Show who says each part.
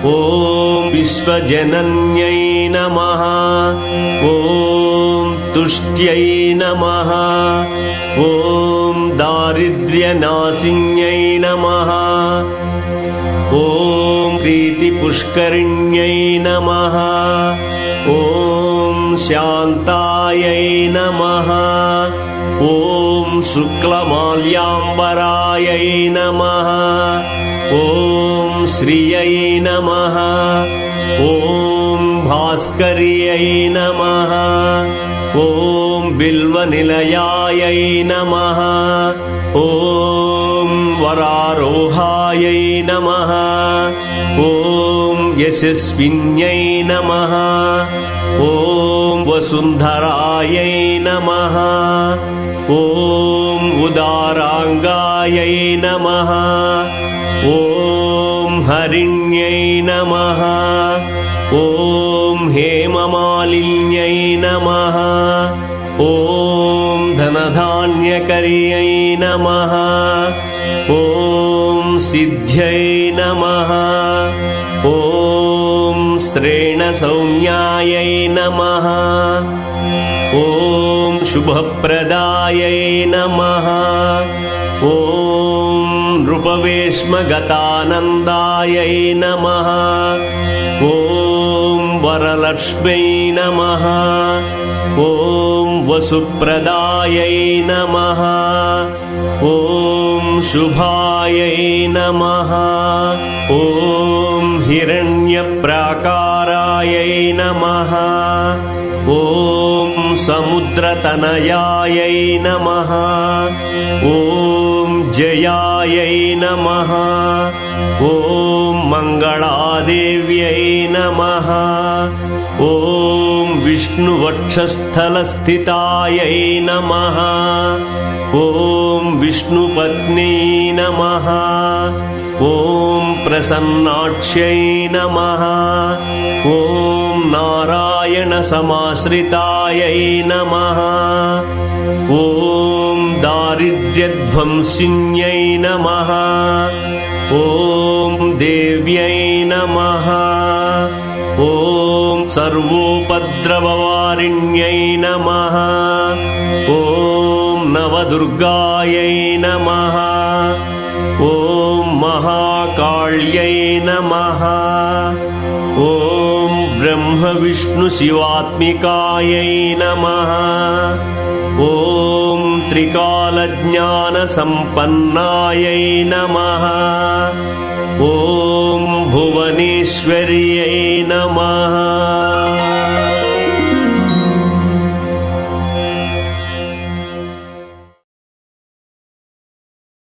Speaker 1: ॐ विश्वजनन्यै नमः। ॐ तुष्ट्यै नमः। ॐ दारिद्र्यनाशिन्यै नमः। ॐ प्रीतिपुष्करिण्यै नमः। ॐ शान्तायै नमः। ॐ शुक्लमाल्याम्बरायै नमः। ॐ श्रियै नमः। ॐ भास्कर्यै नमः। ॐ बिल्वनिलयायै नमः। ॐ वरारोहायै नमः। ॐ यशस्विन्यै नमः। ॐ वसुन्धरायै नमः। ॐ उदाराङ्गायै नमः। ॐ हरिण्यै नमः। ॐ हेममालिन्यै नमः। ॐ धनधान्यकर्यै नमः। ॐ सिद्ध्यै नमः। ॐ स्त्रेणसौम्यायै नमः। ॐ शुभप्रदायै नमः। ॐ नृपवेश्मगतानन्दायै नमः। ॐ वरलक्ष्म्यै नमः। ॐ वसुप्रदायै नमः। ॐ शुभायै नमः। ॐ हिरण्यप्राकारायै नमः। ॐ समुद्रतनयायै नमः। ॐ जयायै नमः। ॐ मङ्गलादेव्यै नमः। ॐ विष्णुवक्षस्थलस्थितायै नमः। ॐ विष्णुपत्न्यै नमः। ॐ प्रसन्नाक्ष्यै नमः। ॐ नारायणसमाश्रितायै नमः। ॐ दारिद्र्यध्वंसिन्यै नमः। ॐ देव्यै नमः। ॐ सर्वोपद्रववारिण्यै नमः। ॐ नवदुर्गायै नमः। ॐ महाकाल्यै नमः। ॐ ब्रह्मविष्णुशिवात्मिकायै नमः। ॐ त्रिकालज्ञानसम्पन्नायै नमः। ॐ भुवनेश्वर्यै नमः।